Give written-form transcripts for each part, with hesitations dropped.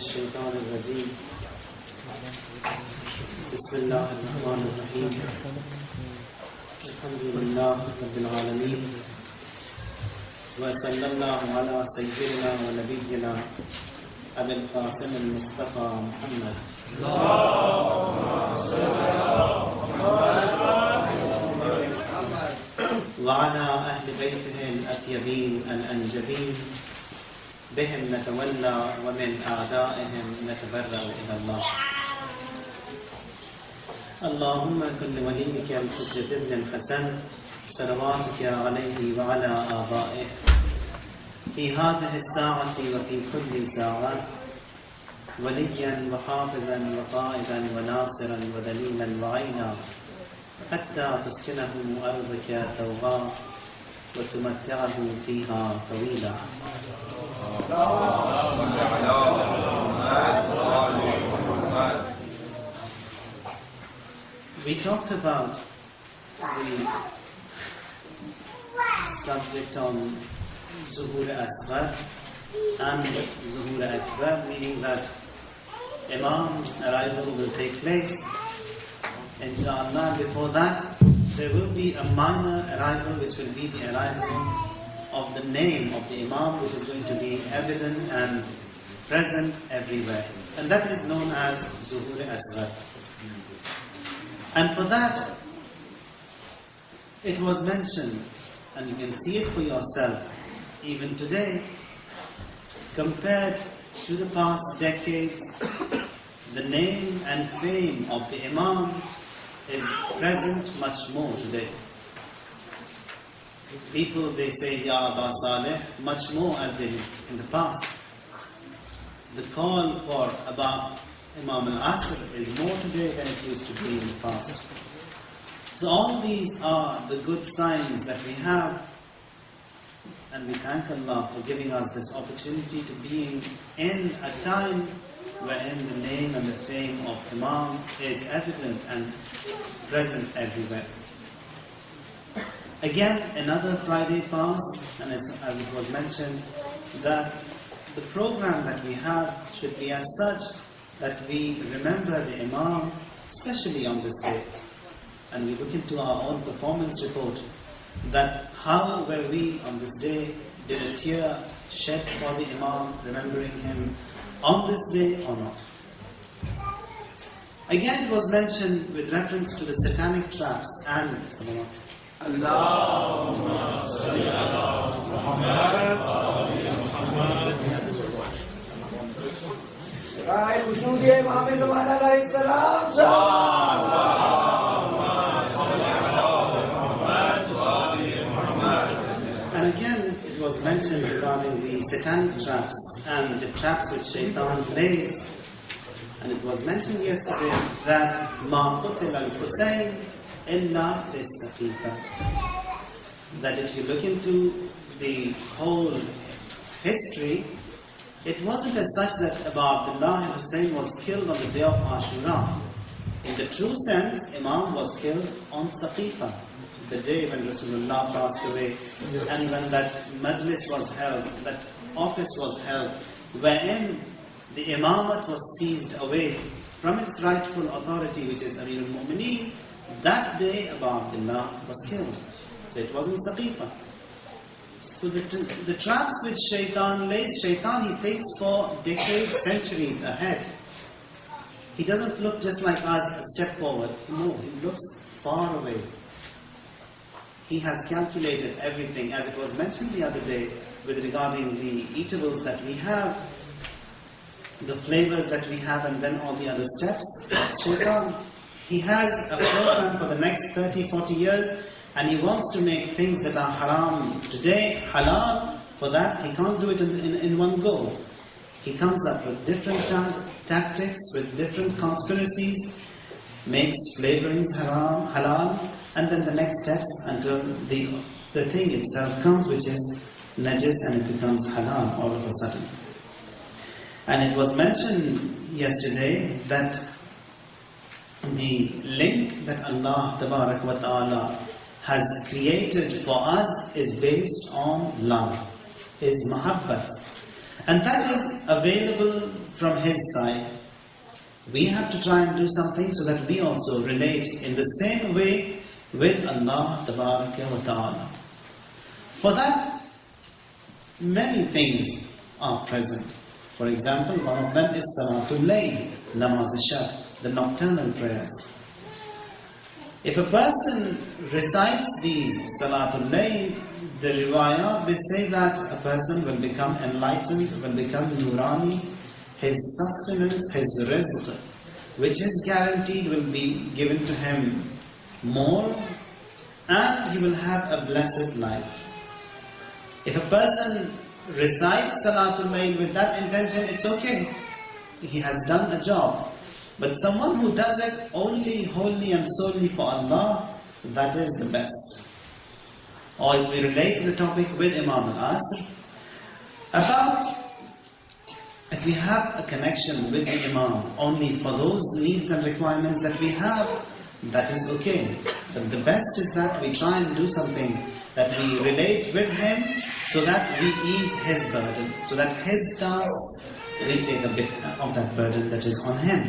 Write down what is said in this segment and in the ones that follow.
الشيطان الرجيم بسم الله الرحمن الرحيم الحمد لله رب العالمين وصلى الله على سيدنا ونبينا أبي القاسم المصطفى محمد وعلى أهل بيته الأطيبين الأنجبين بهم نتولى ومن أعدائهم نتبرأ إلى الله. اللهم كن لوليك الحجة ابن الحسن صلواتك عليه وعلى آبائه في هذه الساعة وفي كل ساعة وليا وحافظا وقائدا وناصرا ودليلا وعينا حتى تسكنه أرضك توبا وتمتعه فيها طويلا. We talked about the subject on Zuhur Asghar and Zuhur Akbar, meaning that Imam's arrival will take place. Inshallah, before that, there will be a minor arrival, which will be the arrival of the name of the Imam, which is going to be evident and present everywhere. And that is known as Zuhur Asghar. And for that, it was mentioned, and you can see it for yourself, even today, compared to the past decades, the name and fame of the Imam is present much more today. People, they say, Ya Aba Saleh, much more as they did in the past. The call for Aba Imam al-Asr is more today than it used to be in the past. So all these are the good signs that we have, and we thank Allah for giving us this opportunity to be in a time wherein the name and the fame of Imam is evident and present everywhere. Again, another Friday passed, and as it was mentioned, that the program that we have should be as such that we remember the Imam, especially on this day. And we look into our own performance report, that how were we on this day, did a tear shed for the Imam, remembering him on this day or not? Again, it was mentioned with reference to the satanic traps and Allahumma salli ala Muhammad wa ali Muhammad. And again, it was mentioned regarding the satanic traps and the traps which Shaitan plays. And it was mentioned yesterday that Ma qutil al-Husayn illa fi saqifa. That if you look into the whole history, it wasn't as such that Abu Abdullah Hussein was killed on the day of Ashura. In the true sense, Imam was killed on Saqifa, the day when Rasulullah passed away, and when that majlis was held, that office was held, wherein the imamat was seized away from its rightful authority, which is Amir al-Mu'mineen. That day Abu Abdullah was killed. So it was in Saqifa. So the traps which Shaitan lays, Shaitan, he thinks for decades, centuries ahead. He doesn't look just like us a step forward. No, he looks far away. He has calculated everything, as it was mentioned the other day, with regarding the eatables that we have, the flavors that we have, and then all the other steps. Shaitan, he has a program for the next 30, 40 years, and he wants to make things that are haram today halal. For that, he can't do it in one go. He comes up with different tactics, with different conspiracies, makes flavorings haram, halal, and then the next steps until the thing itself comes, which is najis, and it becomes halal all of a sudden. And it was mentioned yesterday that the link that Allah Tabarak wa Ta'ala has created for us is based on love, is mahabbat. And that is available from his side, we have to try and do something so that we also relate in the same way with Allah Tabaraka wa Ta'ala. For that, many things are present. For example, one of them is Salatul Layl, Namaz al-Shab, the nocturnal prayers. If a person recites these Salatul Layl, the riwayat, they say that a person will become enlightened, will become nurani, his sustenance, his rizq, which is guaranteed, will be given to him more, and he will have a blessed life. If a person recites Salatul Layl with that intention, it's okay. He has done a job. But someone who does it only, wholly and solely for Allah, that is the best. Or if we relate the topic with Imam al-Asr, about if we have a connection with the Imam only for those needs and requirements that we have, that is okay. But the best is that we try and do something that we relate with him so that we ease his burden, so that his tasks, we take a bit of that burden that is on him.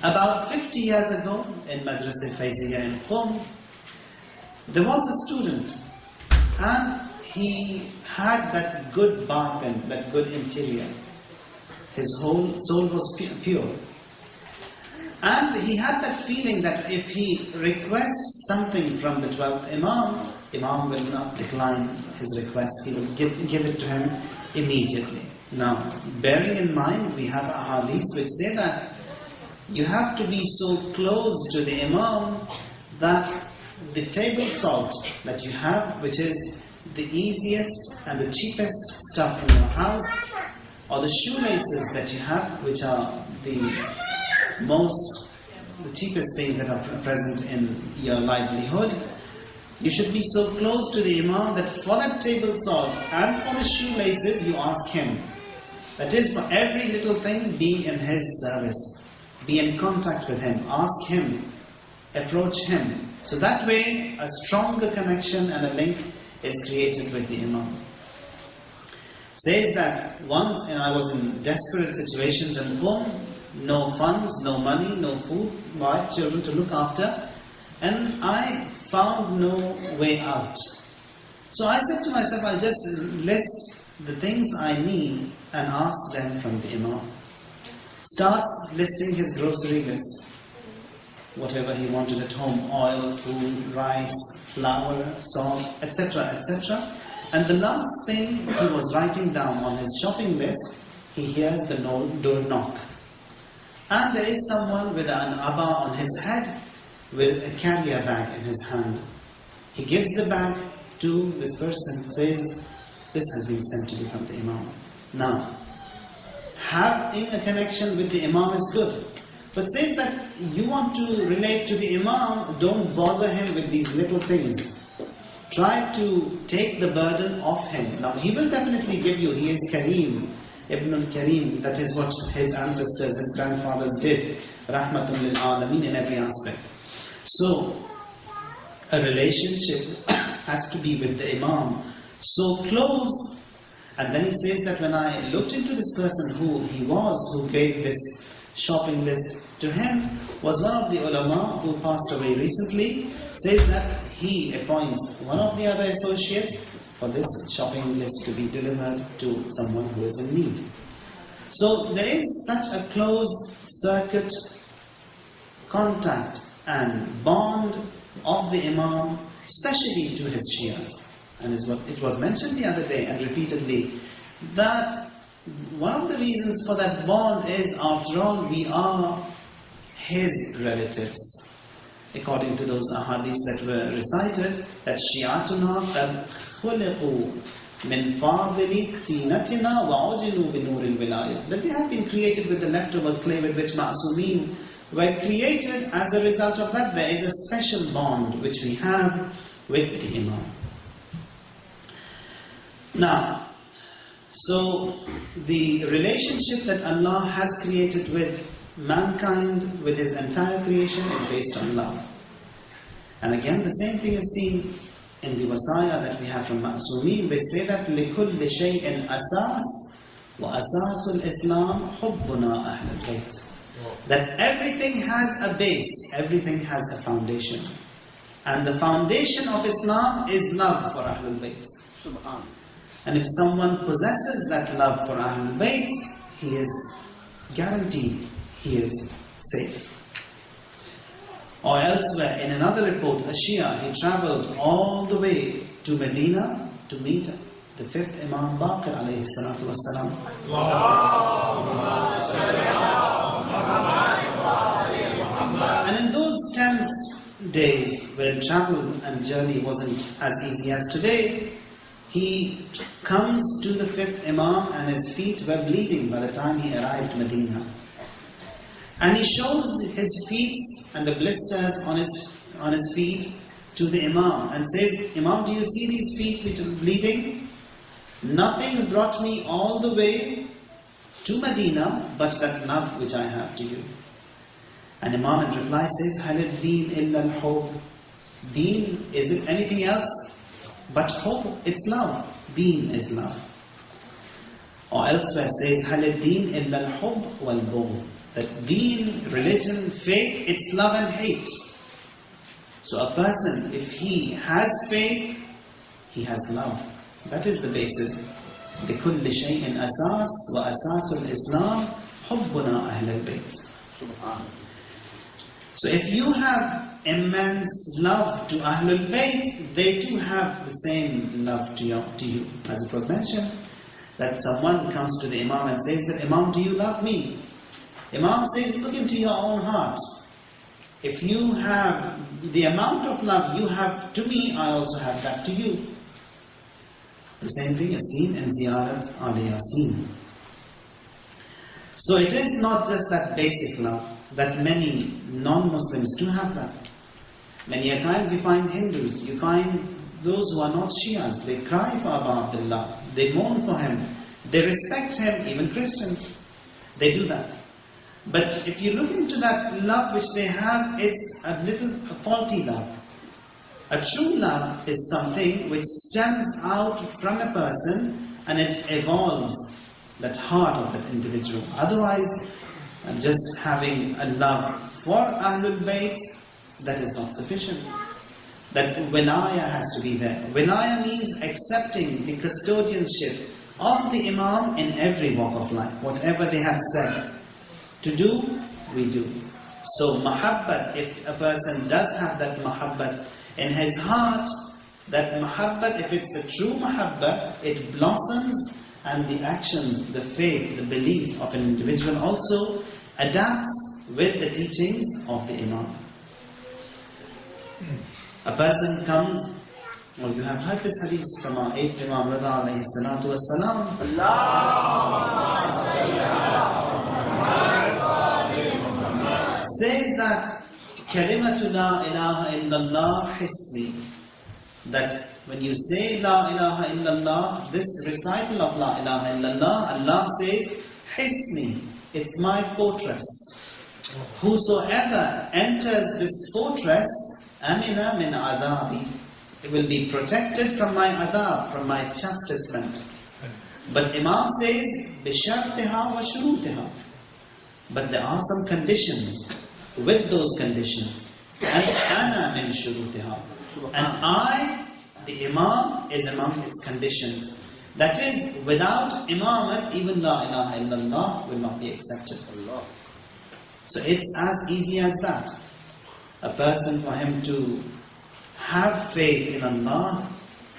About 50 years ago, in Madrasa Faiziyya in Qom, there was a student, and he had that good batin, that good interior. His whole soul was pure. And he had that feeling that if he requests something from the 12th Imam, Imam will not decline his request. He will give it to him immediately. Now, bearing in mind, we have ahadith which say that you have to be so close to the Imam that the table salt that you have, which is the easiest and the cheapest stuff in your house, or the shoelaces that you have, which are the cheapest things that are present in your livelihood, you should be so close to the Imam that for that table salt and for the shoelaces, you ask him. That is, for every little thing, be in his service. Be in contact with him. Ask him. Approach him. So that way, a stronger connection and a link is created with the Imam. Says that once I was in desperate situations in home, no funds, no money, no food, wife, children to look after, and I found no way out. So I said to myself, I'll just list the things I need and ask them from the Imam. Starts listing his grocery list. Whatever he wanted at home, oil, food, rice, flour, salt, etc., etc. And the last thing he was writing down on his shopping list, he hears the door knock. And there is someone with an abba on his head with a carrier bag in his hand. He gives the bag to this person, says, this has been sent to you from the Imam. Now, having a connection with the Imam is good. But says that you want to relate to the Imam, don't bother him with these little things. Try to take the burden off him. Now, he will definitely give you, he is Kareem, Ibn al-Kareem, that is what his ancestors, his grandfathers did. Rahmatun lil Alameen in every aspect. So, a relationship has to be with the Imam so close. And then he says that when I looked into this person who gave this shopping list to him, was one of the ulama who passed away recently, says that he appoints one of the other associates for this shopping list to be delivered to someone who is in need. So there is such a close circuit contact and bond of the Imam, especially to his Shiraz. And it was mentioned the other day and repeatedly that one of the reasons for that bond is, after all, we are his relatives. According to those ahadiths that were recited, that Shi'atuna qad khuliqu min fadili tinatina wa ujinu bi nuril wilayah. That they have been created with the leftover clay with which ma'asumeen were created. As a result of that, there is a special bond which we have with the Imam. Now, so the relationship that Allah has created with mankind, with His entire creation, is based on love. And again, the same thing is seen in the wasaya that we have from Ma'asumeen. They say that لِكُلِّ شَيْءٍ أَسَاسٍ وَأَسَاسُ الْإِسْلَامِ حُبُّنَا أَهْلَ الْبَيْتِ. That everything has a base, everything has a foundation. And the foundation of Islam is love for Ahlul Bayt. And if someone possesses that love for Ahlul Bayt, he is guaranteed, he is safe. Or elsewhere, in another report, a Shia, he travelled all the way to Medina to meet the fifth Imam Baqir alayhi salatu wassalam. And in those tense days when travel and journey wasn't as easy as today, he comes to the fifth Imam and his feet were bleeding by the time he arrived in Medina. And he shows his feet and the blisters on his feet to the Imam and says, Imam, do you see these feet which are bleeding? Nothing brought me all the way to Medina but that love which I have to you. And Imam in reply says, Halid deen illa al-hub. Deen, is it anything else but hope? It's love. Deen is love. Or elsewhere says, Halid deen illa al-hub wal-bughd. That deen, religion, faith, it's love and hate. So a person, if he has faith, he has love. That is the basis. لِكُلِّ شَيْءٍ أَسَاسٌ وَأَسَاسُ الْإِسْلَامِ حُبُّنَا أَهْلَ الْبَيْتِ. So if you have immense love to Ahlul Bayt, they too have the same love to you. As it was mentioned, that someone comes to the Imam and says that, Imam, do you love me? Imam says, look into your own heart. If you have the amount of love you have to me, I also have that to you. The same thing is seen in Ziyarat al-Yasin. So it is not just that basic love, that many non-Muslims do have that. Many a times you find Hindus, you find those who are not Shias, they cry for Abu Abdullah, they mourn for him, they respect him, even Christians, they do that. But if you look into that love which they have, it's a little faulty love. A true love is something which stems out from a person and it evolves that heart of that individual. Otherwise, just having a love for Ahlul Bayt, that is not sufficient. That wilaya has to be there. Wilaya means accepting the custodianship of the Imam in every walk of life. Whatever they have said to do, we do. So mahabbat, if a person does have that mahabbat in his heart, that mahabbat, if it's a true mahabbat, it blossoms, and the actions, the faith, the belief of an individual also adapts with the teachings of the Imam. A person comes, well, you have heard this hadith from our 8th Imam Rida alayhi salatu wassalam. Says that kalimatu la ilaha illallah hisni, that when you say la ilaha illallah, this recital of la ilaha illallah, Allah says hisni, it's my fortress. Whosoever enters this fortress, amina min adabi, it will be protected from my adab, from my chastisement. But Imam says bishartiha wa shurutiha, but there are some conditions. With those conditions, and ana min shurutiha, and I, the Imam, is among its conditions. That is, without imamat, even la ilaha illallah will not be accepted. So it's as easy as that. A person, for him to have faith in Allah,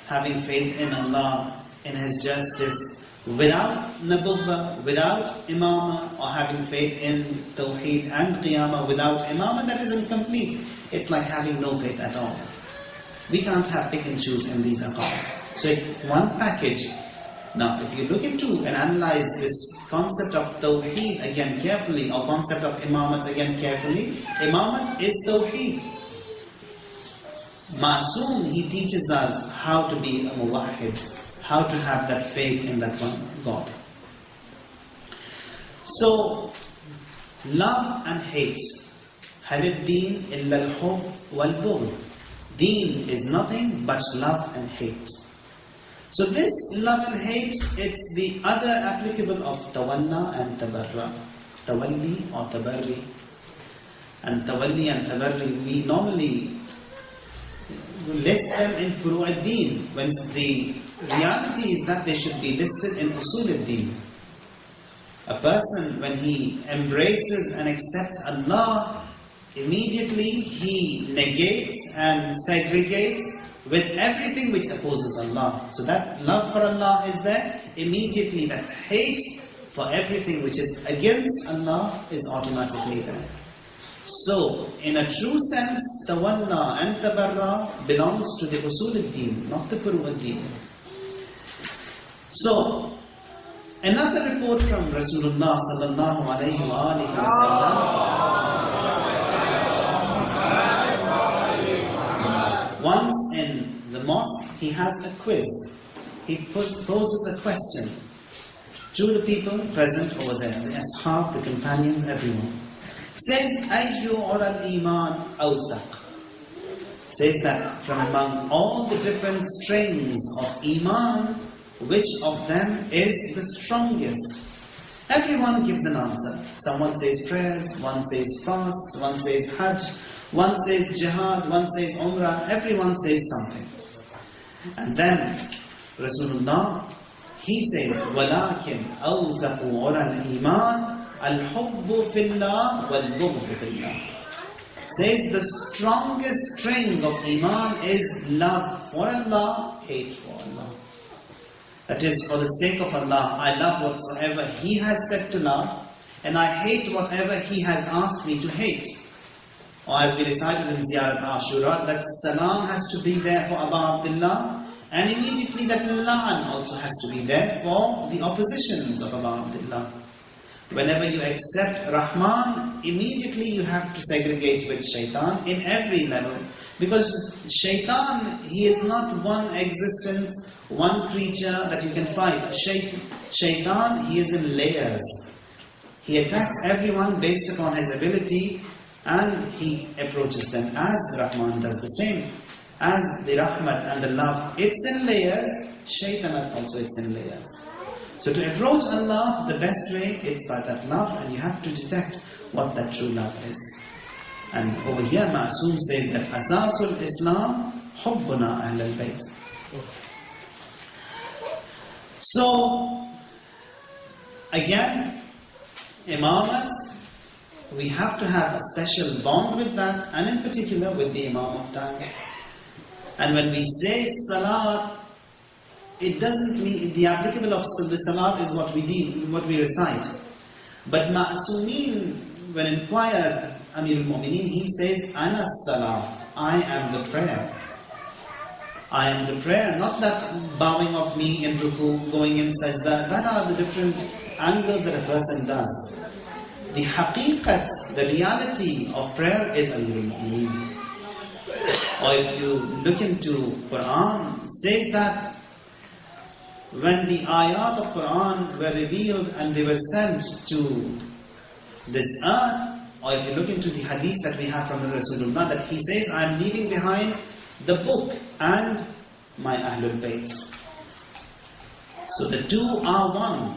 having faith in Allah, in His justice, without nabuwwah, without imamah, or having faith in tawheed and qiyamah without imamah, that is incomplete. It's like having no faith at all. We can't have pick and choose in these aqaid. So it's one package. Now, if you look into and analyze this concept of tawheed again carefully, or concept of imamat again carefully, imamat is tawheed. Ma'soom, he teaches us how to be a muwahhid, how to have that faith in that one God. So, love and hate. Halid deen illa al-hub wal-bughd. Deen is nothing but love and hate. So this love and hate, it's the other applicable of tawalla and tabarra. Tawalli or tabarri. And tawalli and tabarri, we normally list them in furu' ad-din, when the reality is that they should be listed in usul ad-din. A person, when he embraces and accepts Allah, immediately he negates and segregates with everything which opposes Allah. So that love for Allah is there. Immediately that hate for everything which is against Allah is automatically there. So, in a true sense, tawalla and tabarra belongs to the usul ad-din, not the furu' ad-din. So, another report from Rasulullah sallallahu alayhi wa alihi wa sallam. Once in the mosque, he has a quiz. He poses a question to the people present over there, the ashab, the companions, everyone. Says, Ayyu or al-iman awsaq. Says that from among all the different strains of iman, which of them is the strongest? Everyone gives an answer. Someone says prayers, one says fasts, one says hajj, one says jihad, one says umrah, everyone says something. And then Rasulullah, he says, وَلَكِنْ أَوْزَقُ عُرَى الْإِيمَانِ الْحُبُّ فِي اللَّهِ وَالْبُغْضُ فِي اللَّهِ. Says the strongest string of iman is love for Allah, hate for Allah. That is, for the sake of Allah, I love whatsoever He has said to love, and I hate whatever He has asked me to hate. Or as we recited in Ziyarat Ashura, that salam has to be there for Abu Abdullah, and immediately that la'an also has to be there for the oppositions of Abu Abdullah. Whenever you accept Rahman, immediately you have to segregate with Shaitan in every level. Because Shaitan, he is not one existence, one creature that you can fight. Shaitan, he is in layers. He attacks everyone based upon his ability, and he approaches them as Rahman does the same. As the Rahmat and the love, it's in layers, Shaitan also it's in layers. So to approach Allah, the best way, it's by that love, and you have to detect what that true love is. And over here, Ma'soom says that Asasul Islam, Hubbuna Ahl al-Bayt. So, again, imamats, we have to have a special bond with that, and in particular with the Imam of time. And when we say Salat, it doesn't mean the applicable of the Salat is what we do, what we recite. But Ma'sumeen, when inquired Amir al-Mu'mineen, he says, Ana Salat, I am the prayer. I am the prayer, not that bowing of me in ruku, going in sajda. That are the different angles that a person does. The haqiqat, the reality of prayer is Amir al-Mu'mineen. Or if you look into Quran, says that when the ayat of Quran were revealed and they were sent to this earth, or if you look into the hadith that we have from the Rasulullah, that he says, I am leaving behind the book and my Ahlul Bayt. So the two are one.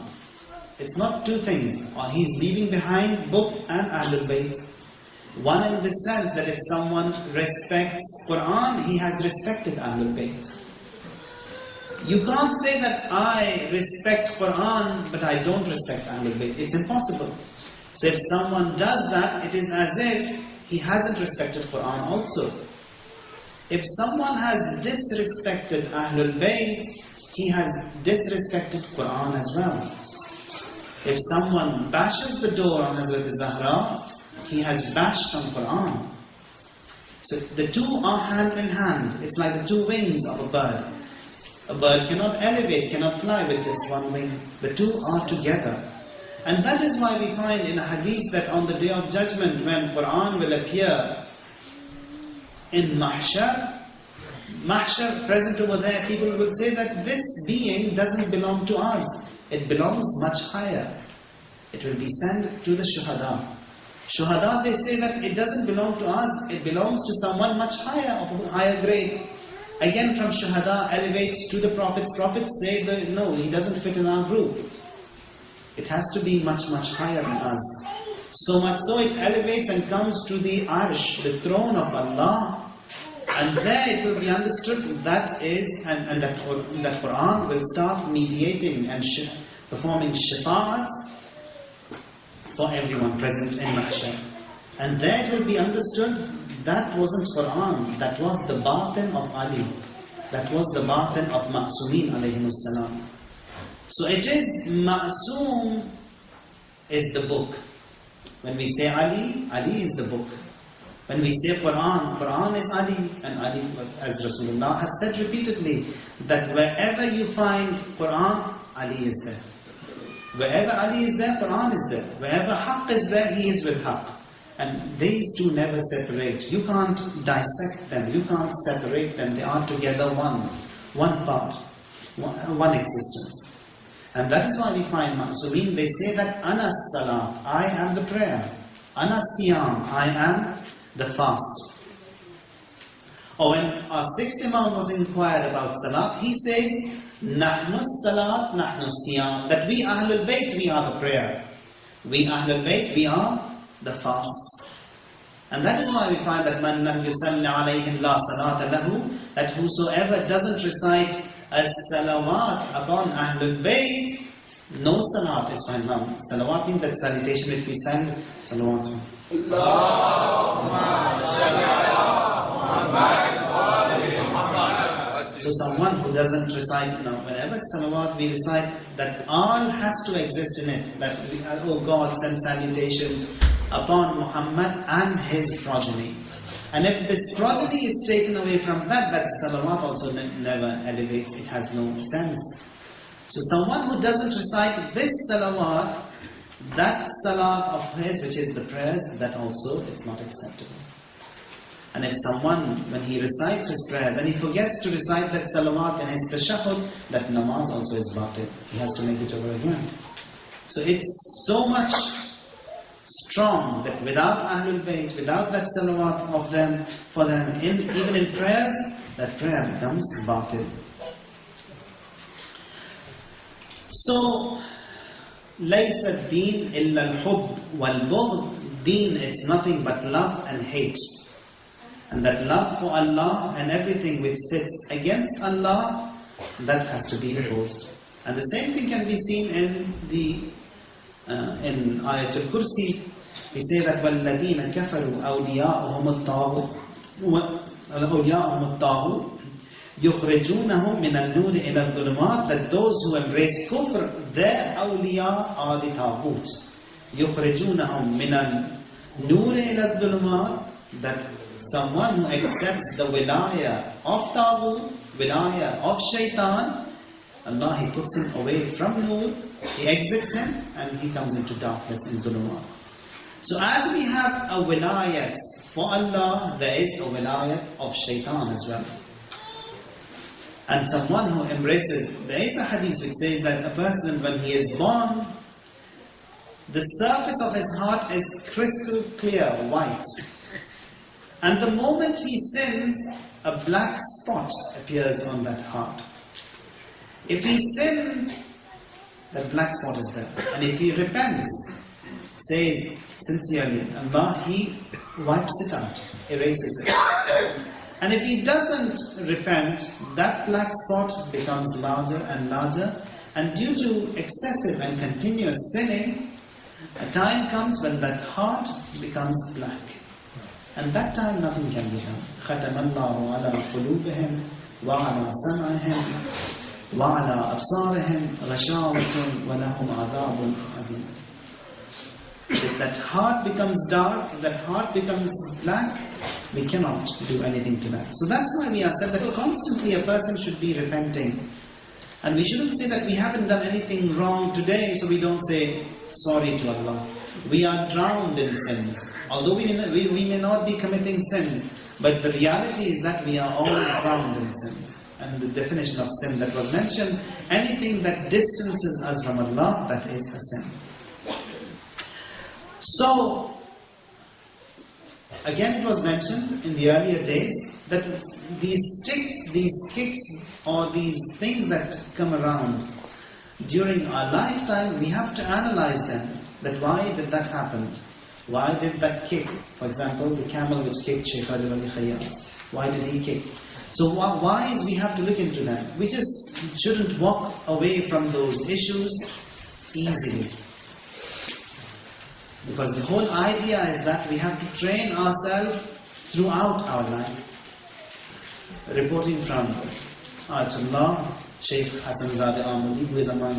It's not two things. Or he's leaving behind book and Ahlul Bayt. One in the sense that if someone respects Quran, he has respected Ahlul Bayt. You can't say that I respect Quran, but I don't respect Ahlul Bayt. It's impossible. So if someone does that, it is as if he hasn't respected Quran also. If someone has disrespected Ahlul Bayt, he has disrespected Quran as well. If someone bashes the door on Hazrat Zahra, he has bashed on Quran. So the two are hand in hand. It's like the two wings of a bird. A bird cannot elevate, cannot fly with just one wing. The two are together. And that is why we find in a hadith that on the Day of Judgment, when Quran will appear in Mahshar present over there, people will say that this being doesn't belong to us. It belongs much higher. It will be sent to the Shuhada. They say that it doesn't belong to us. It belongs to someone much higher, of a higher grade. Again from Shuhada elevates to the Prophets. Prophets say that no, he doesn't fit in our group. It has to be much, much higher than us. So much so it elevates and comes to the Arsh, the throne of Allah. And there it will be understood that is, and that Quran will start mediating and performing shafa'at for everyone present in Mahshar. And there it will be understood that wasn't Quran, that was the batin of Ali. That was the batin of Ma'sumeen alayhimus salam. So it is Ma'soom is the book. When we say Ali, Ali is the book. When we say Quran, Quran is Ali. And Ali, as Rasulullah has said repeatedly, that wherever you find Quran, Ali is there. Wherever Ali is there, Quran is there. Wherever Haqq is there, he is with Haqq. And these two never separate. You can't dissect them. You can't separate them. They are together one part, one existence. And that is why we find Ma'sumeen, they say that Anas Salat, I am the prayer. Anas Siyam, I am the fast. Or when our sixth Imam was inquired about Salat, he says, Nahnu Salat, Nahnu Siyam. That we Ahlul Bayt, we are the prayer. We Ahlul Bayt, we are the fasts. And that is why we find that Man lam yusalli alayhim la salata lahu, that whosoever doesn't recite as-salawat upon Ahlul Bayt, no salat is fine. Now, salawat means that salutation which we send. Salawat. So someone who doesn't recite, now whenever salawat we recite, that all has to exist in it. That we, oh God, send salutation upon Muhammad and his progeny. And if this progeny is taken away from that, that salawat also never elevates. It has no sense. So someone who doesn't recite this salawat, that salat of his, which is the prayers, that also it's not acceptable. And if someone, when he recites his prayers, and he forgets to recite that salawat in his tashahhud, that namaz also is batil. He has to make it over again. So it's so much strong that without Ahlul Bayt, without that salawat of them, for them, even in prayers, that prayer becomes batil. So, لَيْسَ الدِّينِ إِلَّا الْحُبِّ وَالْبُغْضِ. Deen, it's nothing but love and hate. And that love for Allah and everything which sits against Allah, that has to be opposed. And the same thing can be seen in the in Ayatul Kursi. We say that وَالَّذِينَ كَفَرُوا أَوْلِيَاؤُهُمُ الطَّاغُوتُ يُخْرِجُونَهُمْ مِنَ النُّورِ إِلَى الظُّلُمَاتِ. That those who embrace kufr, their awliya are the taghut. يُخْرِجُونَهُمْ مِنَ النُّورِ إِلَى الظُّلُمَاتِ. That someone who accepts the wilaya of taghut, wilaya of shaitan, Allah, He puts him away from nur, He exits him, and he comes into darkness in zulumat. So as we have a wilayat for Allah, there is a wilayat of shaitan as well. And someone who embraces, there is a hadith which says that a person, when he is born, the surface of his heart is crystal clear, white. And the moment he sins, a black spot appears on that heart. If he sins, that black spot is there. And if he repents, says sincerely, Allah, He wipes it out, erases it. And if he doesn't repent, that black spot becomes larger and larger. And due to excessive and continuous sinning, a time comes when that heart becomes black. And that time nothing can be done. خَتَمَ اللَّهُ عَلَىٰ قُلُوبِهِمْ وَعَلَىٰ سَمْعِهِمْ وَعَلَىٰ أَبْصَارِهِمْ غَشَاوَةٌ وَلَهُمْ عَذَابٌ عَظِيمٌ. If that heart becomes dark, if that heart becomes black, we cannot do anything to that. So that's why we are said that constantly a person should be repenting. And we shouldn't say that we haven't done anything wrong today, so we don't say sorry to Allah. We are drowned in sins. Although we may not be committing sins, but the reality is that we are all drowned in sins. And the definition of sin that was mentioned, anything that distances us from Allah, that is a sin. So, again it was mentioned in the earlier days that these sticks, these kicks, or these things that come around during our lifetime, we have to analyze them. That why did that happen? Why did that kick? For example, the camel which kicked Sheikh Hayder Shirazi. Why did he kick? So why is we have to look into them? We just shouldn't walk away from those issues easily. Because the whole idea is that we have to train ourselves throughout our life. Reporting from Ayatollah Sheikh Hassan Zadeh Amuli, who is among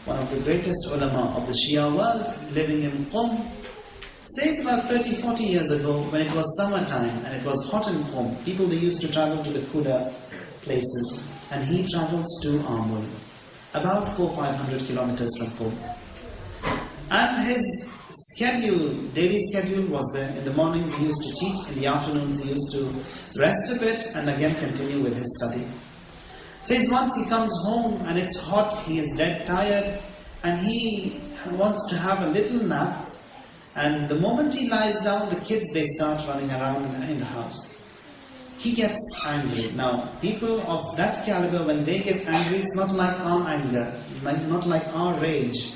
one of the greatest ulama of the Shia world, living in Qom, says about 30-40 years ago, when it was summertime and it was hot in Qom, people they used to travel to the cooler places, and he travels to Amul, about 400-500 kilometers from Qom. And his daily schedule was there. In the mornings he used to teach, in the afternoons he used to rest a bit and again continue with his study. Says once he comes home and it's hot, he is dead tired and he wants to have a little nap, and the moment he lies down, the kids they start running around in the house. He gets angry. Now, people of that caliber, when they get angry, it's not like our anger, not like our rage.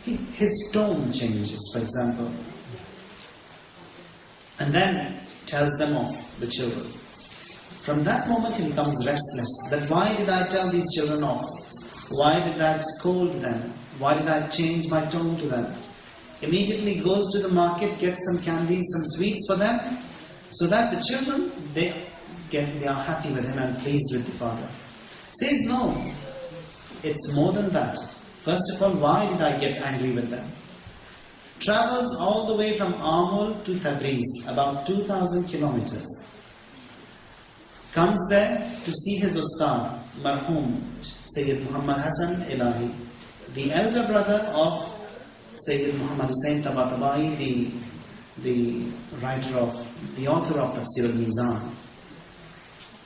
His tone changes, for example, and then tells them off, the children. From that moment he becomes restless. That why did I tell these children off? Why did I scold them? Why did I change my tone to them? Immediately goes to the market, gets some candies, some sweets for them, so that the children, they are happy with him and pleased with the father. Says no, it's more than that. First of all, why did I get angry with them? Travels all the way from Amul to Tabriz, about 2,000 kilometers. Comes there to see his Ustad, Marhum Sayyid Muhammad Hassan Ilahi, the elder brother of Sayyid Muhammad Hussain Tabatabai, the author of Tafsir al-Mizan.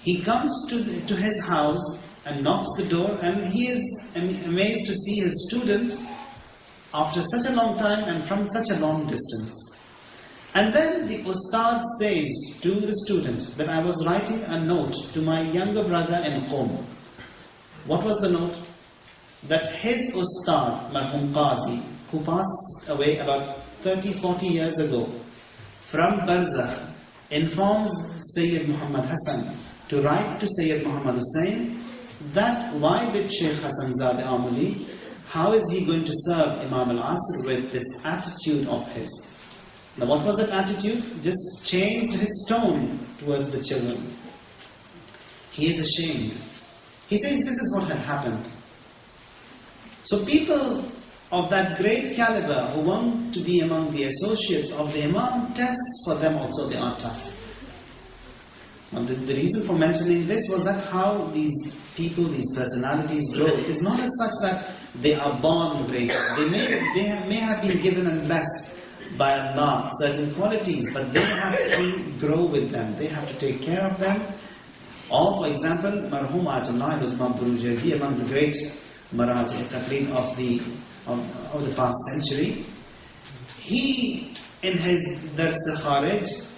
He comes to his house and knocks the door, and he is amazed to see his student after such a long time and from such a long distance. And then the Ustad says to the student that I was writing a note to my younger brother in Qom. What was the note? That his Ustad, Marhum Qazi, who passed away about 30-40 years ago, from Barzakh, informs Sayyid Muhammad Hassan to write to Sayyid Muhammad Hussain that why did Sheikh Hassan Zadeh Amuli, how is he going to serve Imam al-Asr with this attitude of his? Now what was that attitude? Just changed his tone towards the children. He is ashamed. He says this is what had happened. So people of that great caliber who want to be among the associates of the Imam, tests for them also they are tough. Now the reason for mentioning this was that how these people, these personalities grow. It is not as such that they are born great. They may have been given and blessed by Allah certain qualities, but they have to grow with them. They have to take care of them. Or, for example, Marhum Ayatollah was among the great Marathi Taqreed of the past century. He, in his Dars Kharij,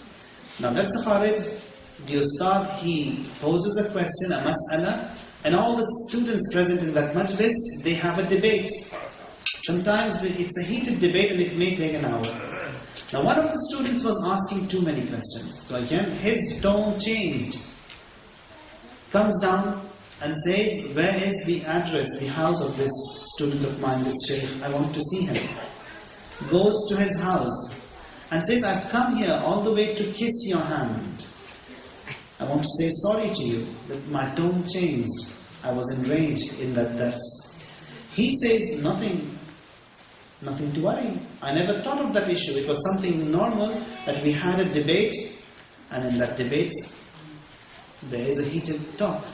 now Dars Kharij, the Ustad, he poses a question, a mas'ala, and all the students present in that majlis, they have a debate. Sometimes it's a heated debate and it may take an hour. Now one of the students was asking too many questions. So again, his tone changed. Comes down and says, where is the address, the house of this student of mine, this Shaykh? I want to see him. Goes to his house and says, I've come here all the way to kiss your hand. I want to say sorry to you that my tone changed. I was enraged in that dars. He says, nothing to worry. I never thought of that issue. It was something normal that we had a debate, and in that debate there is a heated talk.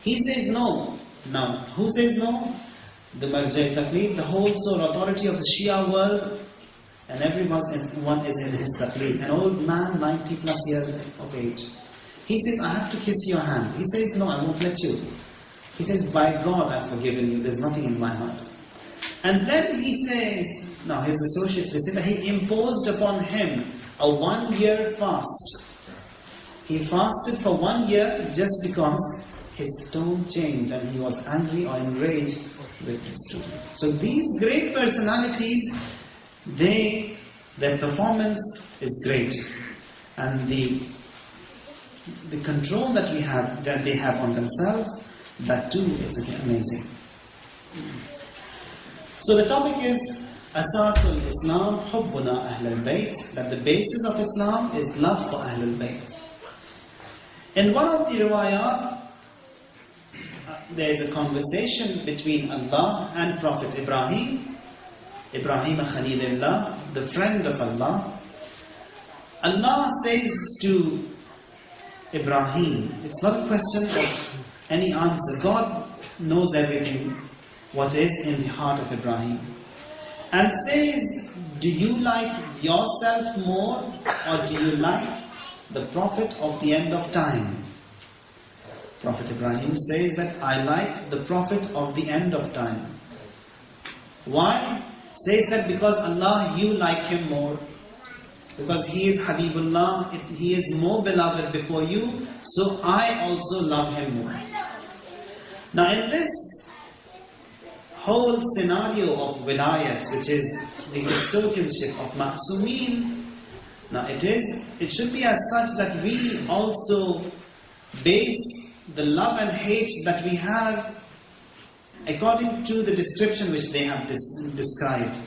He says no. Now, who says no? The Marja' Taqleed, the whole sole authority of the Shia world, and everyone is in his Taqleed. An old man, 90 plus years of age. He says, I have to kiss your hand. He says, no, I won't let you. He says, by God, I've forgiven you. There's nothing in my heart. And then he says, now his associates, they say that he imposed upon him a 1-year fast. He fasted for 1 year just because his tone changed and he was angry or enraged with his student. So these great personalities, their performance is great, and the control that they have on themselves, that too is amazing. So the topic is Asasul Islam Hubbuna Ahlul Bayt, that the basis of Islam is love for Ahlul Bayt. In one of the riwayat, there is a conversation between Allah and Prophet Ibrahim Khalilullah, the friend of Allah. Allah says to Ibrahim, it's not a question of any answer. God knows everything, what is in the heart of Ibrahim. And says, do you like yourself more, or do you like the Prophet of the end of time? Prophet Ibrahim says that I like the Prophet of the end of time. Why? Says that because Allah, you like him more. Because he is Habibullah, he is more beloved before you, so I also love him more. Now in this whole scenario of wilayat, which is the custodianship of Ma'sumeen, now it should be as such that we also base the love and hate that we have according to the description which they have described.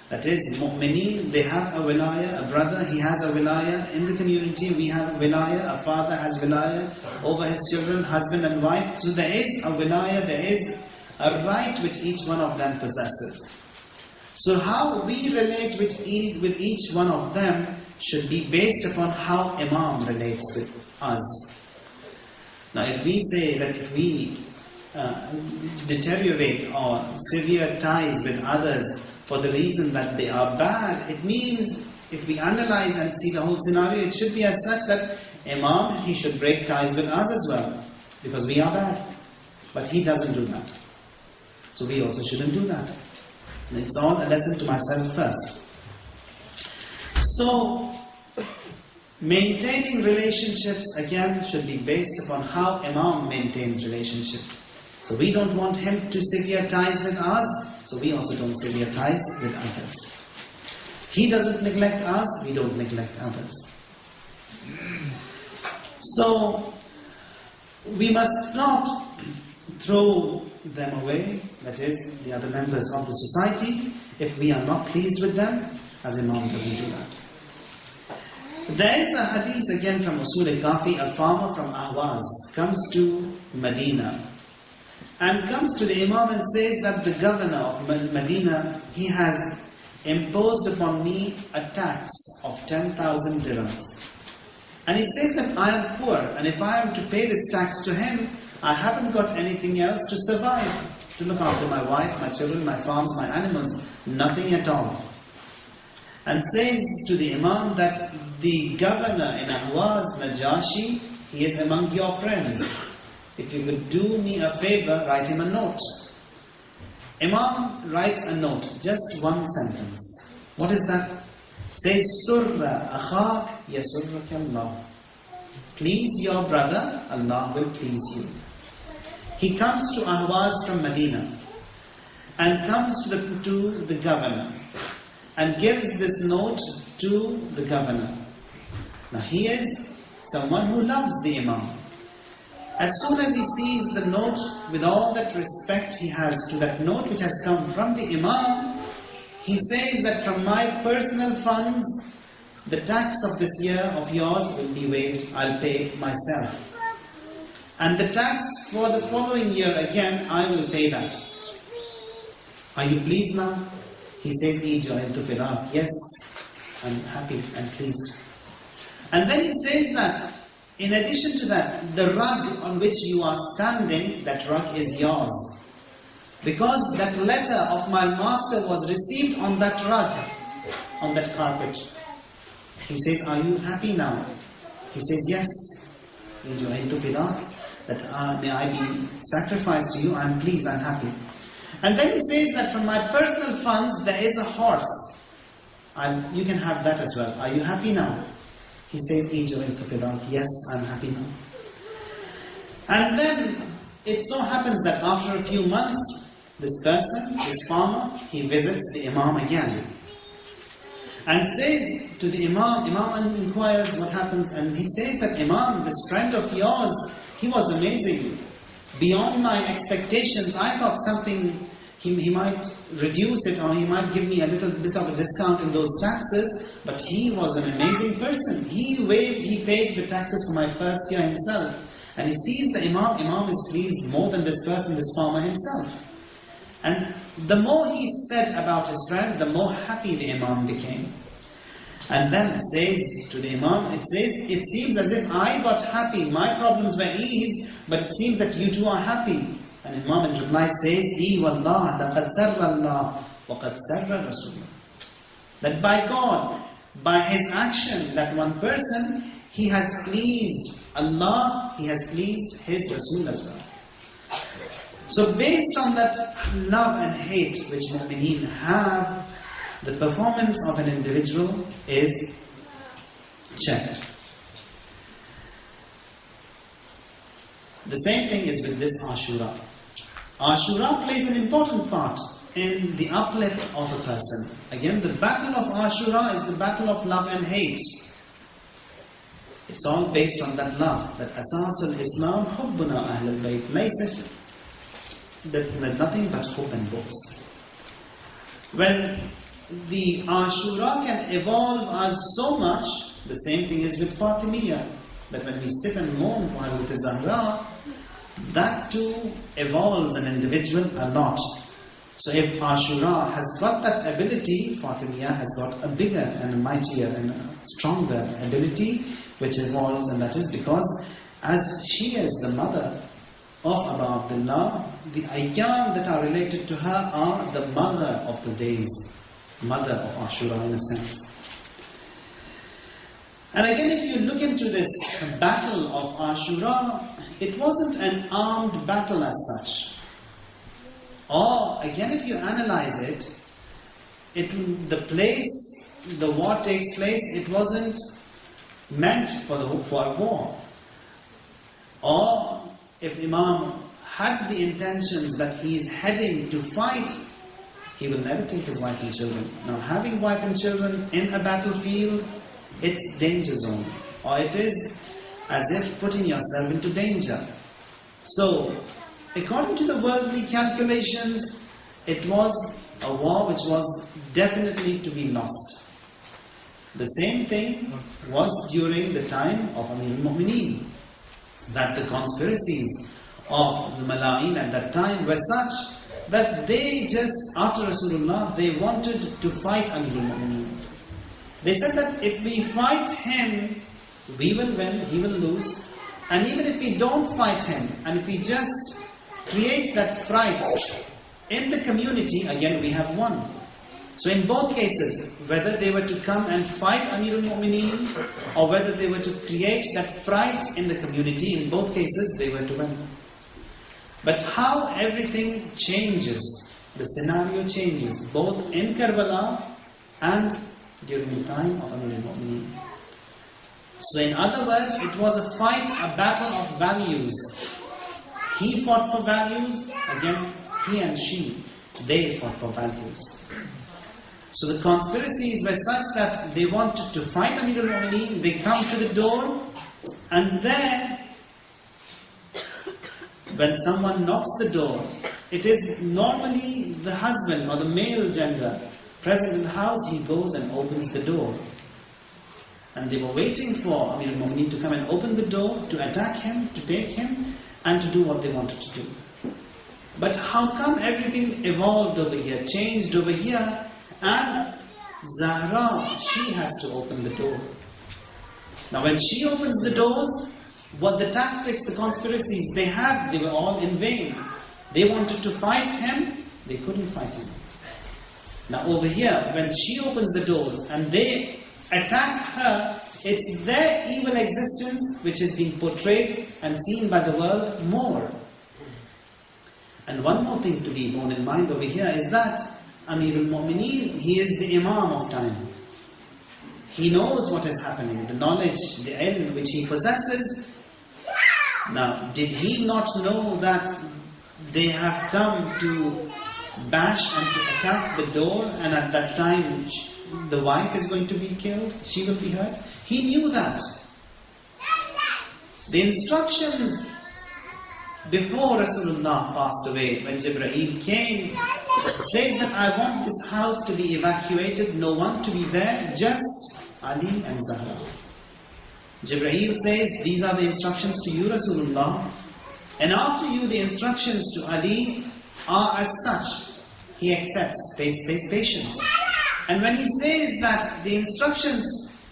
That is, mu'mineen, they have a wilaya, a brother, he has a wilaya. In the community, we have a wilaya, a father has wilaya over his children, husband and wife. So there is a wilaya, there is a right which each one of them possesses. So how we relate with each one of them should be based upon how Imam relates with us. Now if we say that if we deteriorate or sever ties with others for the reason that they are bad, it means if we analyze and see the whole scenario, it should be as such that Imam, he should break ties with us as well, because we are bad. But he doesn't do that. So we also shouldn't do that. And it's all a lesson to myself first. So maintaining relationships again should be based upon how Imam maintains relationship. So we don't want him to sever ties with us, so we also don't sever ties with others. He doesn't neglect us, we don't neglect others. So we must not throw them away, that is, the other members of the society, if we are not pleased with them, as Imam doesn't do that. There is a hadith again from Usul al-Kafi, a farmer from Ahwaz comes to Medina and comes to the Imam and says that the governor of Medina, he has imposed upon me a tax of 10,000 dirhams. And he says that I am poor, and if I am to pay this tax to him, I haven't got anything else to survive, to look after my wife, my children, my farms, my animals, nothing at all. And says to the Imam that the governor in Ahwaz, Najashi, he is among your friends. If you could do me a favor, write him a note. Imam writes a note, just one sentence. What is that? Says, Surra akhak yasurraka Allah. Please your brother, Allah will please you. He comes to Ahwaz from Medina and comes to the governor and gives this note to the governor. Now he is someone who loves the Imam. As soon as he sees the note, with all that respect he has to that note which has come from the Imam, he says that from my personal funds, the tax of this year of yours will be waived, I'll pay it myself. And the tax for the following year again, I will pay that. Are you pleased now? He says, yes, I'm happy and pleased. And then he says that, in addition to that, the rug on which you are standing, that rug is yours. Because that letter of my master was received on that rug, on that carpet. He says, are you happy now? He says, yes. That may I be sacrificed to you, I'm pleased, I'm happy. And then he says that from my personal funds there is a horse. You can have that as well. Are you happy now? He says, "Ijawaitu fidak." Yes, I'm happy now. And then it so happens that after a few months, this person, this farmer, he visits the Imam again. And says to the Imam inquires what happens, and he says that, "Imam, this friend of yours, he was amazing. Beyond my expectations, I thought something, he might reduce it, or he might give me a little bit of a discount in those taxes, but he was an amazing person. He paid the taxes for my first year himself." And he sees the Imam is pleased more than this person, this farmer himself. And the more he said about his friend, the more happy the Imam became. And then it says to the Imam, it seems as if I got happy, my problems were eased, but it seems that you too are happy. And Imam in reply says, "Ee wallah, laqad sarra Allah, wa qad sarra Rasulullah." That by God, by his action, that one person, he has pleased Allah, he has pleased his Rasul as well. So based on that love and hate which mu'mineen have, the performance of an individual is checked. The same thing is with this Ashura. Ashura plays an important part in the uplift of a person. Again, the battle of Ashura is the battle of love and hate. It's all based on that love, that Asasul Islam, Hubbuna Ahlul Bayt, laysa, that nothing but hope and boast. When the Ashura can evolve us so much, the same thing is with Fatimiyya, that when we sit and mourn for Hazrat Zahra, that too evolves an individual a lot. So if Ashura has got that ability, Fatimiyya has got a bigger and a mightier and a stronger ability which evolves, and that is because as she is the mother of Abu Abdullah, the ayyam that are related to her are the mother of the days, mother of Ashura in a sense. And again, if you look into this battle of Ashura, it wasn't an armed battle as such. Or again, if you analyze it, the war takes place, it wasn't meant for a war. Or if Imam had the intentions that he is heading to fight, he will never take his wife and children. Now, having wife and children in a battlefield, it's danger zone, or it is as if putting yourself into danger. So, according to the worldly calculations, it was a war which was definitely to be lost. The same thing was during the time of Amir al-Mu'mineen, that the conspiracies of the Mala'in at that time were such that they just, after Rasulullah, they wanted to fight Amir al-Mu'mineen. They said that if we fight him, we will win, he will lose. And even if we don't fight him, and if we just create that fright in the community, again we have won. So in both cases, whether they were to come and fight Amir al-Mu'mineen, or whether they were to create that fright in the community, in both cases they were to win. But how everything changes, the scenario changes, both in Karbala and during the time of Amir al-Mu'mineen. So in other words, it was a fight, a battle of values. He fought for values, again, he and she, they fought for values. So the conspiracies were such that they wanted to fight Amir al-Mu'mineen, they come to the door, and there, when someone knocks the door, it is normally the husband or the male gender present in the house, he goes and opens the door. And they were waiting for Amir al-Mu'mineen to come and open the door, to attack him, to take him, and to do what they wanted to do. But how come everything evolved over here, changed over here, and Zahra, she has to open the door. Now when she opens the doors, what the tactics, the conspiracies they were all in vain. They wanted to fight him, they couldn't fight him. Now over here, when she opens the doors and they attack her, it's their evil existence which is being portrayed and seen by the world more. And one more thing to be borne in mind over here is that Amir al-Mu'mineen, he is the Imam of time. He knows what is happening, the knowledge, the ilm which he possesses. Now, did he not know that they have come to bash and to attack the door, and at that time the wife is going to be killed, she will be hurt? He knew that. The instructions before Rasulullah passed away, when Jibreel came, says that I want this house to be evacuated, no one to be there, just Ali and Zahra. Jibreel says, these are the instructions to you, Rasulullah. And after you, the instructions to Ali are as such. He accepts, says patience. And when he says that the instructions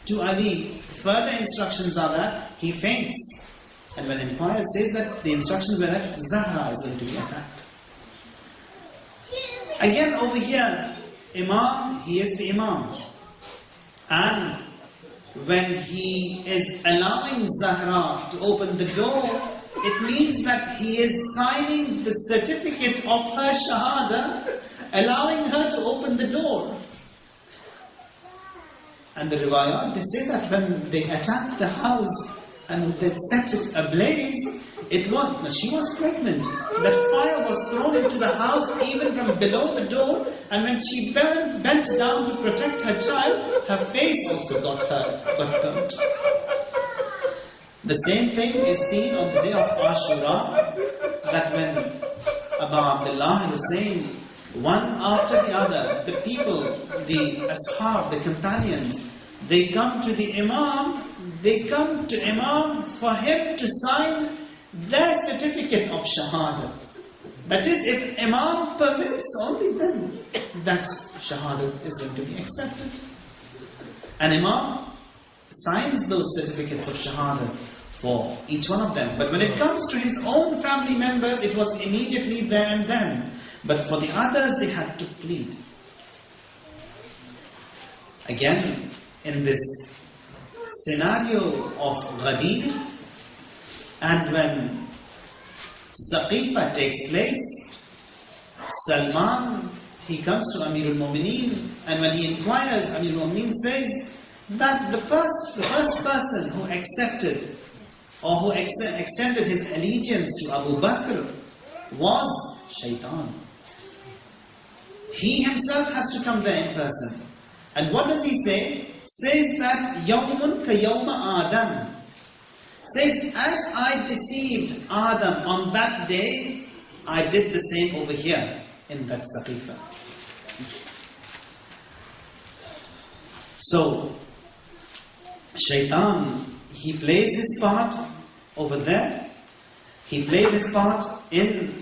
to Ali, further instructions are that, he faints. And when inquired, says that the instructions were that Zahra is going to be attacked. Again over here, Imam, he is the Imam. And when he is allowing Zahra to open the door, it means that he is signing the certificate of her Shahada, allowing her to open the door. And the riwayat, they say that when they attacked the house and they set it ablaze, she was pregnant. That fire was thrown into the house even from below the door, and when she bent down to protect her child, her face also got burnt. The same thing is seen on the day of Ashura, that when Abu Abdullah was saying, one after the other, the people, the ashab, the companions, they come to the Imam, for him to sign their certificate of Shahada. That is, if Imam permits, only then that Shahada is going to be accepted. And Imam signs those certificates of Shahada for each one of them. But when it comes to his own family members, it was immediately there and then. But for the others, they had to plead. Again, in this scenario of Ghadir, and when Saqifa takes place, Salman, he comes to Amirul Mu'mineen, and when he inquires, Amirul Mu'mineen says that the first person who accepted or who extended his allegiance to Abu Bakr was Shaitan. He himself has to come there in person. And what does he say? Says that Yawmun ka yawma Adam. Says, as I deceived Adam on that day, I did the same over here in that Saqifa. So, Shaitan, he plays his part over there. He played his part in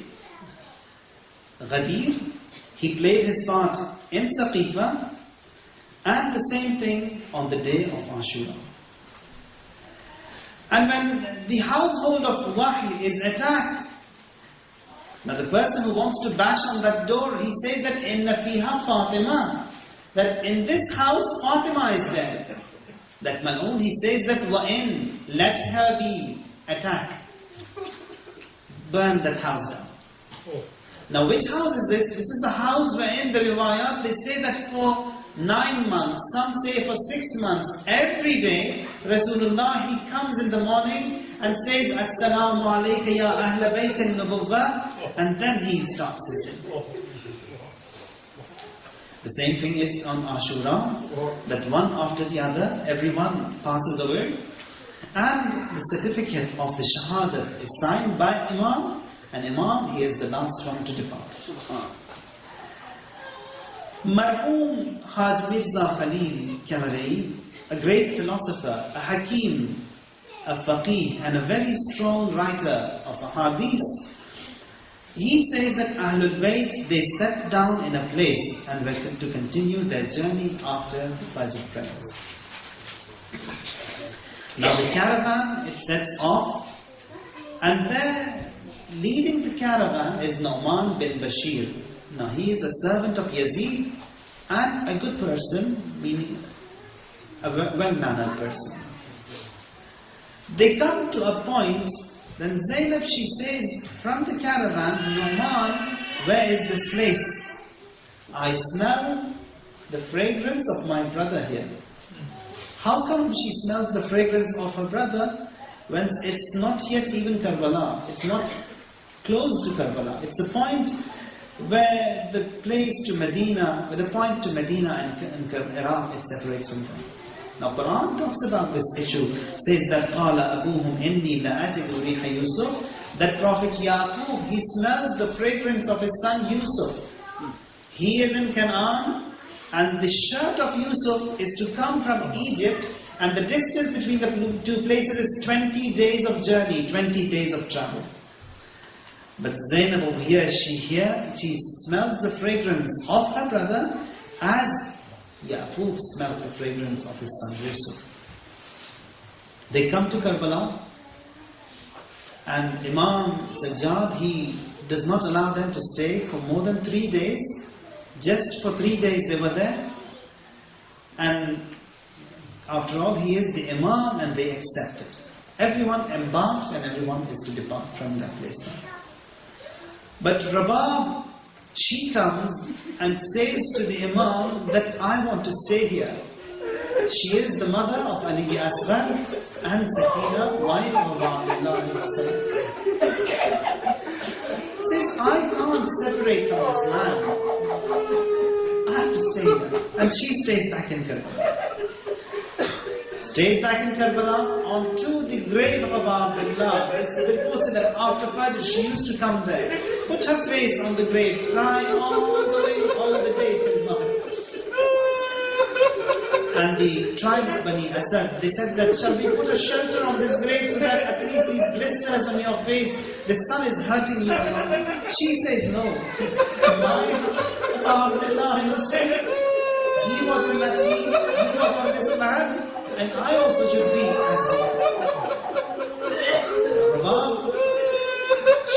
Ghadir. He played his part in Saqifa. And the same thing on the day of Ashura. And when the household of Wahy is attacked, now the person who wants to bash on that door, he says that Inna fiha Fatima, that in this house Fatima is there. That Mal'oon, he says that Wa'in, let her be attacked. Burn that house down. Now which house is this? This is the house wherein the riwayat, they say that for 9 months, some say for 6 months, every day, Rasulullah, he comes in the morning and says, Assalamu alayka ya ahla bayt al-nubuwwah, and then he starts his day. The same thing is on Ashura, that one after the other, everyone passes away, and the certificate of the Shahada is signed by Imam, and Imam, he is the last one to depart. Marhum Haj Mirza Khalil Kamalai, a great philosopher, a hakim, a faqih, and a very strong writer of ahadith, he says that Ahlul Bayt, they sat down in a place and were to continue their journey after the Fajr prayers. Now the caravan, it sets off, and there, leading the caravan is Nu'man bin Bashir. Now he is a servant of Yazid and a good person, meaning a well-mannered person. They come to a point, then Zainab, she says from the caravan, Nu'man, where is this place? I smell the fragrance of my brother here. how come she smells the fragrance of her brother when it's not yet even Karbala? It's not close to Karbala. It's the point where the place to Medina, where the point to Medina and Iraq, it separates from them. Now Quran talks about this issue, says that قَالَ أَبُوهُمْ إِنِّي لَأَجِدُ رِيحَ يُوسُف, that Prophet Yaqub, he smells the fragrance of his son Yusuf. He is in Canaan, and the shirt of Yusuf is to come from Egypt, and the distance between the two places is 20 days of journey, 20 days of travel. But Zainab over here, she smells the fragrance of her brother as Yaqub smelled the fragrance of his son Yusuf. They come to Karbala, and Imam Sajjad, he does not allow them to stay for more than 3 days. Just for 3 days they were there. And after all, he is the Imam and they accept it. Everyone embarked and everyone is to depart from that place now. But Rabab, she comes and says to the Imam that I want to stay here. She is the mother of Ali Asghar and Sakina, wife of Abdullah himself. Says, I can't separate from this land. I have to stay here. And she stays back in Karbala. Stays back in Karbala onto the grave of Abdullah. The report said that after Fajr she used to come there, put her face on the grave, cry all the day till Mahdi. And the tribe of Bani Asad, they said that shall we put a shelter on this grave so that at least these blisters on your face, the sun is hurting you. She says no. My Abdullah Hussein, he was in that need, he was on this land, and I also should be as he. Rabab,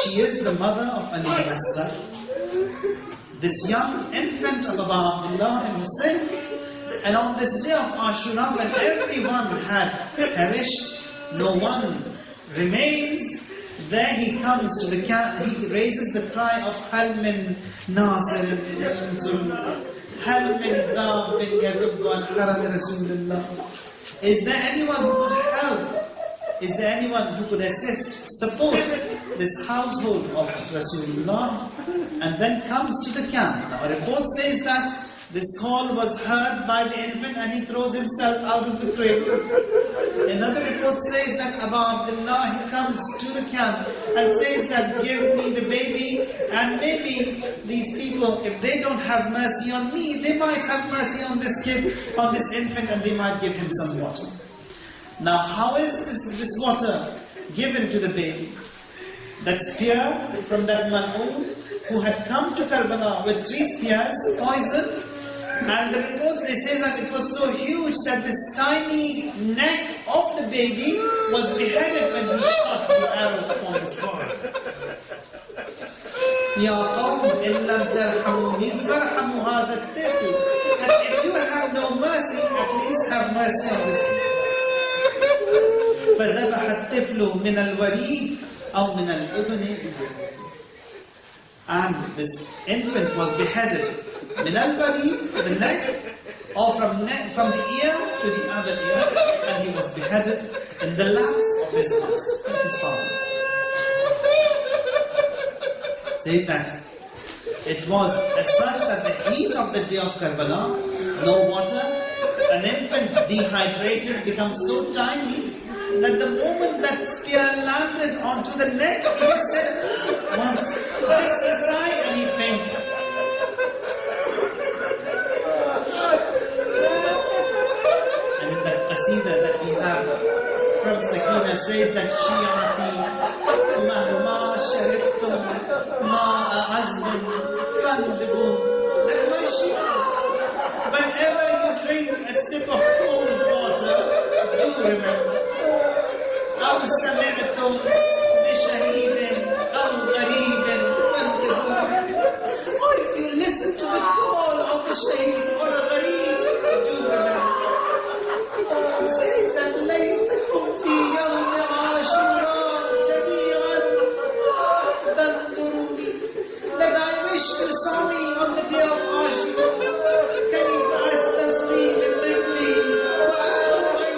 she is the mother of Ali Asghar, this young infant of Abdullah and Hussein. And on this day of Ashura, when everyone had perished, no one remains, there he comes to the camp, he raises the cry of Hal min Nasir Hal min Dab bin Yadub an Haram Rasulullah. Is there anyone who could help? Is there anyone who could assist, support this household of Rasulullah? And then comes to the camp. Now a report says that this call was heard by the infant and he throws himself out of the cradle. Another report says that Abu Abdullah, he comes to the camp and says that give me the baby, and maybe these people, if they don't have mercy on me, they might have mercy on this kid, on this infant, and they might give him some water. Now how is this water given to the baby? That spear from that Mal'un who had come to Karbala with 3 spears, poisoned. And the reports, they say that it was so huge that this tiny neck of the baby was beheaded when he shot the arrow upon his heart. Ya qawm in lam tarhamuni farhamu hadha at-tifl. That if you have no mercy, at least have mercy on this kid. فذبح الطفل من الوريد أو من الأذن. And this infant was beheaded min al-bari, the neck, or from the ear to the other ear, and he was beheaded in the laps of his father. Says that it was as such that the heat of the day of Karbala, no water, an infant dehydrated becomes so tiny that the moment that spear landed onto the neck, he just said once, this aside, and he fainted. That we have from Sakina says that Shi'ati mahma shariftum ma'a azmin fandibun. That my Shia, whenever you drink a sip of cold water, do remember. أو سمعتم بشهيد أو غريب فانتبهوا. Or if you listen to the call of a shaheed or a ghareeb, do remember. Says that ليتكم في يوم عاشوراء جميعا تنظروني, that I wish you saw me on the day of Ashura. كيف أستسقي بطفلي وأنا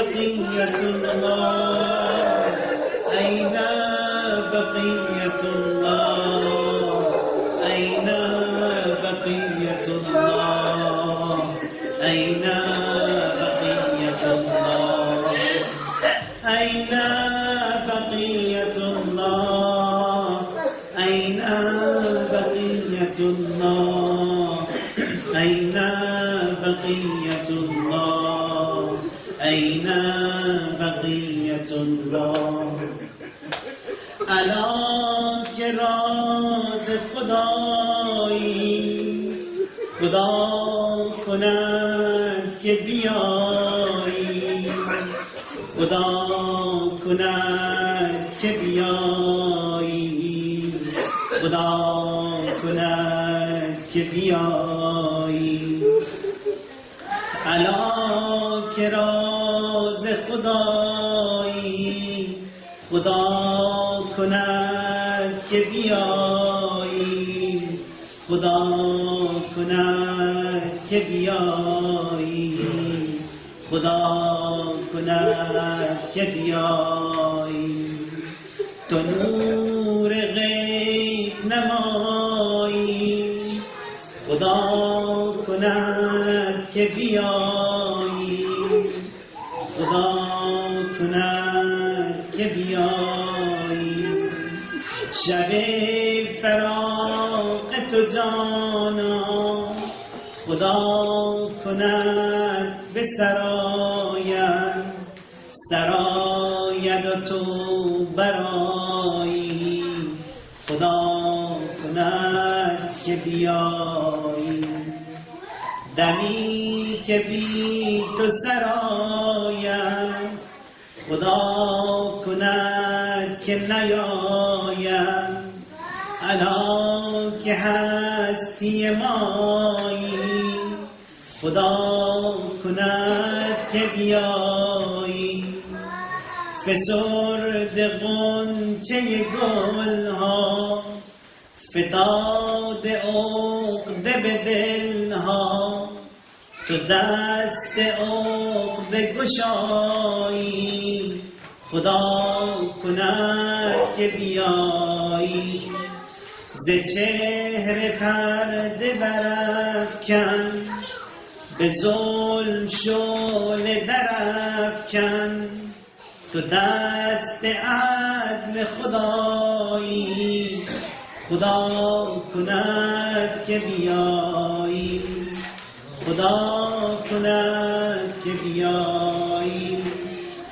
بقية الله أين بقية الله أين بقية الله أين بقية الله أين بقية الله أين بقية الله أين بقية الله أين بقية الله الان که راز خدایی خدا کند که بیایی خدا کند که بیایی خدا کند که بیایی الان که راز خدایی خدا کند که بیایی خدا کند که بیایی خدا کند که بیایی تو نور غیب نمایی خدا کند که بیایی خدا کند که بیایی شب فراق تو جانا خدا کند به سراید سراید و تو برایی خدا کند که بیایی دمی که بی تو سراید خدا کند که نیاید الا که هستی مایی خدا کند که بیایی فسرد غنچه گلها فتاد عقده به دلها تو دست عقده گشایی خدا کند که بیایی ز چهره پرده برافکن به ظلم شعله درافکن تو دست عدل خدایی خدا کند که بیایی خدا کند که بیایی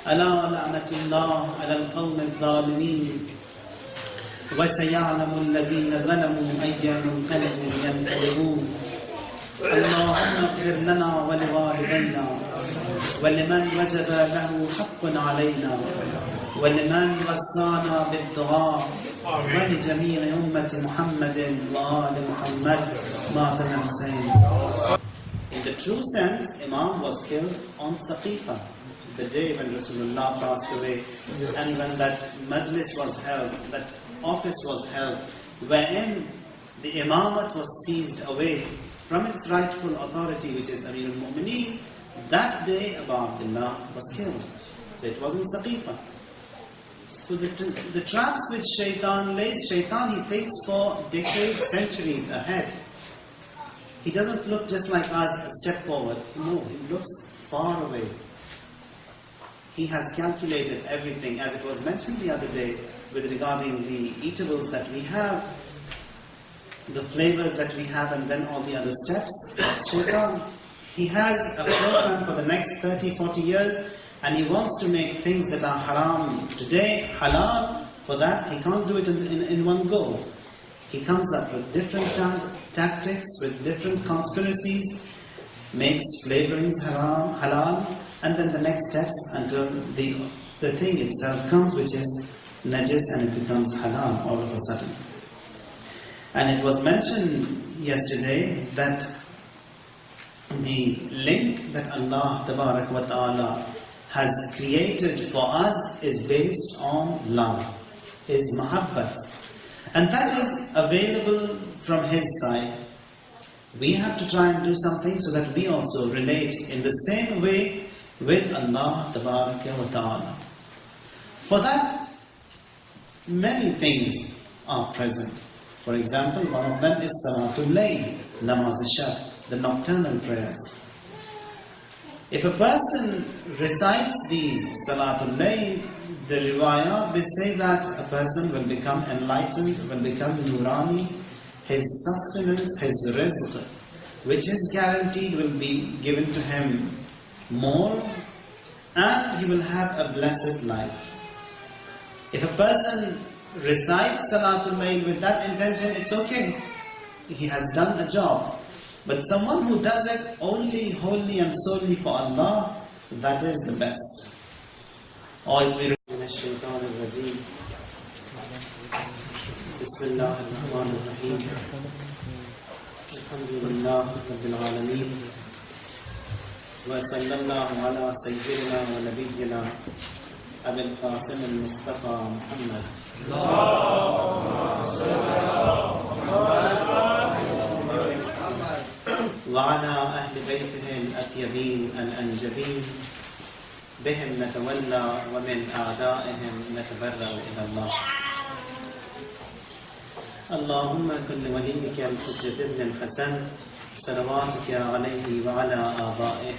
الا لعنت الله علی القوم الظالمین و سیعلم الذین ظلموا ای منقلب ینقلبون اللهم اغفر لنا ولوالدينا ولمن وجب له حق علينا ولمن وصانا بالدعاء ولجميع أمة محمد وآل محمد ماتنا حسين. In the true sense, Imam was killed on Saqifa, the day when Rasulullah passed away, and when that majlis was held, that office was held, wherein the imamat was seized away from its rightful authority, which is Amir al-Mu'mineen. That day Abu Abdullah was killed. So it was in Saqifa. So the traps which Shaitan lays, Shaitan, he thinks for decades, centuries ahead. He doesn't look just like us, a step forward. No, he looks far away. He has calculated everything, as it was mentioned the other day, with regarding the eatables that we have, the flavors that we have, and then all the other steps. Shaitan, he has a program for the next 30, 40 years, and he wants to make things that are haram today halal. For that, he can't do it in one go. He comes up with different tactics, with different conspiracies, makes flavorings haram, halal, and then the next steps until the thing itself comes, which is najis, and it becomes halal all of a sudden. And it was mentioned yesterday that the link that Allah Tabarak wa Ta'ala has created for us is based on love, is mahabbat. And that is available from His side. We have to try and do something so that we also relate in the same way with Allah Tabaraka wa Ta'ala. For that, many things are present. For example, one of them is Salatul Layl, Namaz al-Shab, the nocturnal prayers. If a person recites these Salatul Layl, the riwayah, they say that a person will become enlightened, will become nurani, his sustenance, his rizq, which is guaranteed, will be given to him more, and he will have a blessed life. If a person recites Salatul Layl with that intention, it's okay. He has done a job. But someone who does it only, wholly and solely for Allah, that is the best. Or if we Bismillah ar-Rahman ar-Rahim. Alhamdulillah Rabbil Alameen. Wa sallallahu ala sayyidina wa nabiyyina Abil Qasim al-Mustafa Muhammad. وعلى أهل بيته الأطيبين الأنجبين بهم نتولى ومن أعدائهم نتبرأ إلى الله. اللهم كن لوليك الحجة ابن الحسن صلواتك عليه وعلى آبائه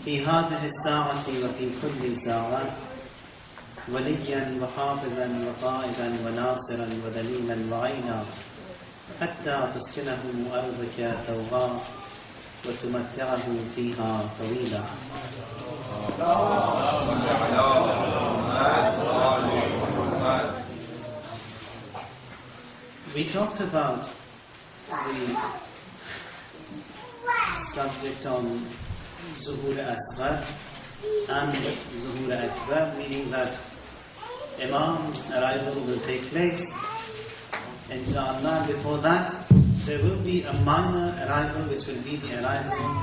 في هذه الساعة وفي كل ساعة وليا وحافظا وقائدا وناصرا ودليلا وعينا حتى تسكنه أرضك توغا وتمتعه فيها طويلا. We talked about the subject on Zuhur Asghar and Zuhur Akbar, meaning that Imam's arrival will take place. Inshallah, before that, there will be a minor arrival, which will be the arrival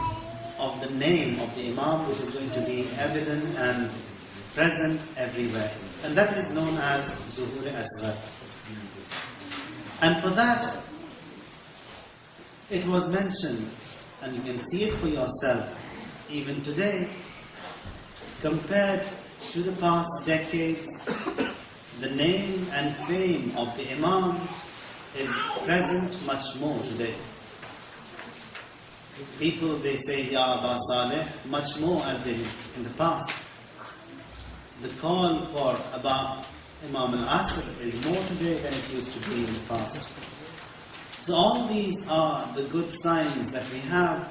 of the name of the Imam, which is going to be evident and present everywhere. And that is known as Zuhur Asghar. And for that, it was mentioned, and you can see it for yourself, even today, compared to the past decades, the name and fame of the Imam is present much more today. People, they say, Ya Aba Saleh, much more as they did in the past. The call for Aba Imam al-Asr is more today than it used to be in the past. So all these are the good signs that we have,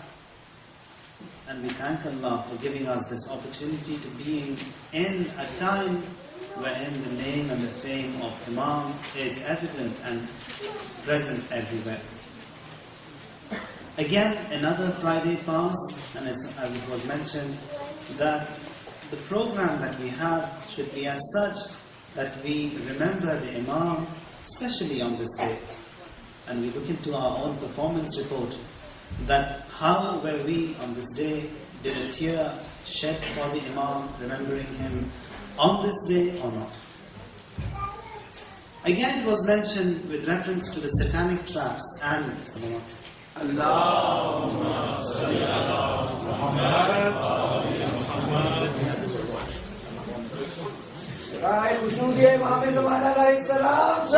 and we thank Allah for giving us this opportunity to be in a time wherein the name and the fame of Imam is evident and present everywhere. Again, another Friday passed, and as it was mentioned, that the program that we have should be as such that we remember the Imam, especially on this day. And we look into our own performance report, that how were we on this day, did a tear shed for the Imam, remembering him on this day or not? Again, it was mentioned with reference to the satanic traps and salawat. Allahumma salli ala Muhammad. Right, Khushnudi Imam Zaman alayhi salam.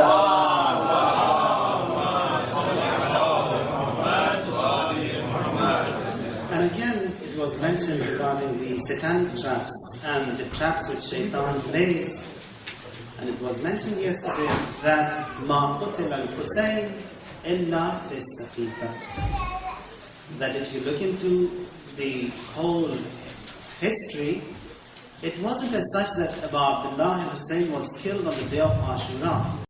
And again, it was mentioned regarding the satanic traps and the traps which Shaitan plays. And it was mentioned yesterday that Ma qutil al-Husayn illa fi saqifa. That if you look into the whole history, it wasn't as such that Abu Abdullah al-Husayn was killed on the day of Ashura.